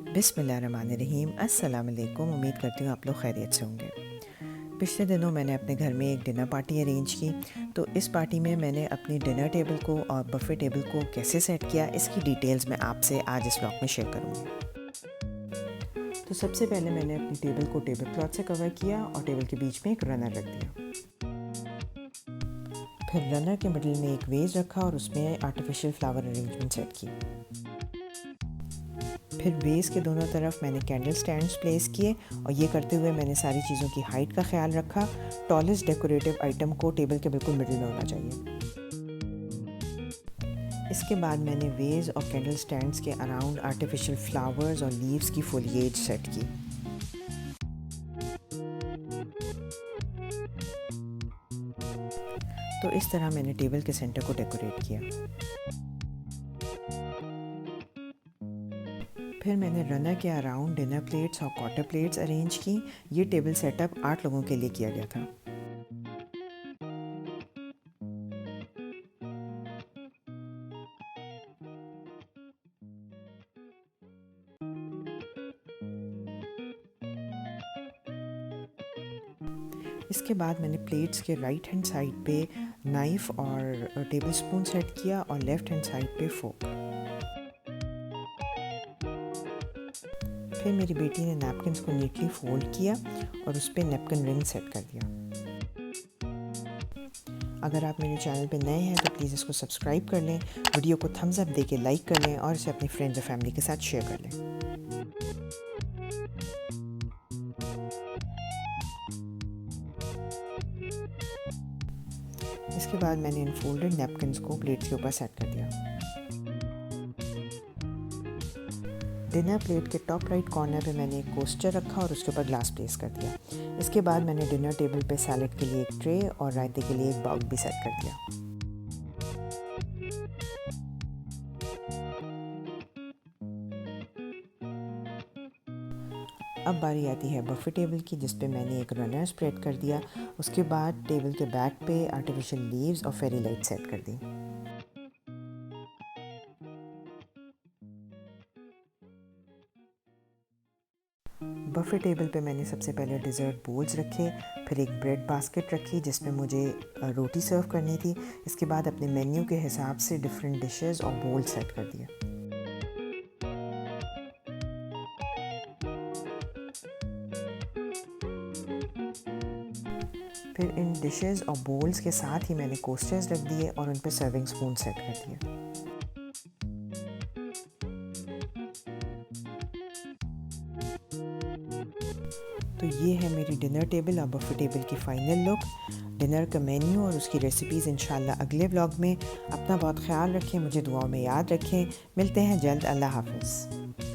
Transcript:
बिस्मिल्लाहिर्रहमानिर्रहीम। अस्सलाम वालेकुम। उम्मीद करती हूँ आप लोग खैरियत से होंगे। पिछले दिनों मैंने अपने घर में एक डिनर पार्टी अरेंज की, तो इस पार्टी में मैंने अपनी डिनर टेबल को और बफ़े टेबल को कैसे सेट किया, इसकी डिटेल्स मैं आपसे आज इस व्लॉग में शेयर करूँगी। तो सबसे पहले मैंने अपनी टेबल को टेबल क्लॉथ से कवर किया और टेबल के बीच में एक रनर रख दिया। फिर रनर के मिडिल में एक वेज रखा और उसमें आर्टिफिशियल फ्लावर अरेंजमेंट सेट की। फिर बेस के दोनों तरफ मैंने कैंडल स्टैंड्स प्लेस किए और ये करते हुए मैंने सारी चीज़ों की हाइट का ख्याल रखा। टॉलेस्ट डेकोरेटिव आइटम को टेबल के बिल्कुल मिडिल में होना चाहिए। इसके बाद मैंने वेज और कैंडल स्टैंड्स के अराउंड आर्टिफिशियल फ्लावर्स और लीव्स की फोलिएज सेट की। तो इस तरह मैंने टेबल के सेंटर को डेकोरेट किया। फिर मैंने रनर के अराउंड डिनर प्लेट्स और क्वार्टर प्लेट्स अरेंज की। ये टेबल सेटअप 8 लोगों के लिए किया गया था। इसके बाद मैंने प्लेट्स के राइट हैंड साइड पे नाइफ़ और टेबल स्पून सेट किया और लेफ़्ट हैंड साइड पे फोक। फिर मेरी बेटी ने नैपकिन्स को नीटली फोल्ड किया और उस पर नैपकिन रिंग सेट कर दिया। अगर आप मेरे चैनल पे नए हैं तो प्लीज़ इसको सब्सक्राइब कर लें, वीडियो को थम्स अप देके लाइक कर लें और इसे अपनी फ्रेंड्स और फैमिली के साथ शेयर कर लें। इसके बाद मैंने इन फोल्डेड नैपकिन्स को प्लेट्स के ऊपर सेट कर दिया। डिनर प्लेट के टॉप राइट कॉर्नर पे मैंने एक कोस्टर रखा और उसके ऊपर ग्लास प्लेस कर दिया। इसके बाद मैंने डिनर टेबल पे सैलेड के लिए एक ट्रे और रायते के लिए एक बाउल भी सेट कर दिया। अब बारी आती है बफ़े टेबल की, जिस पे मैंने एक रनर स्प्रेड कर दिया। उसके बाद टेबल के बैक पे आर्टिफिशियल लीव्स और फेरी लाइट सेट कर दी। बफ़े टेबल पे मैंने सबसे पहले डिज़र्ट बोल्स रखे, फिर एक ब्रेड बास्केट रखी जिसमें मुझे रोटी सर्व करनी थी। इसके बाद अपने मेन्यू के हिसाब से डिफरेंट डिशेस और बोल सेट कर दिए। फिर इन डिशेस और बोल्स के साथ ही मैंने कोस्टर्स रख दिए और उन पर सर्विंग स्पून सेट कर दिए। तो ये है मेरी डिनर टेबल और बफ़े टेबल की फ़ाइनल लुक। डिनर का मेन्यू और उसकी रेसिपीज़ इंशाल्लाह अगले व्लॉग में। अपना बहुत ख्याल रखें, मुझे दुआओं में याद रखें। मिलते हैं जल्द। अल्लाह हाफ़िज़।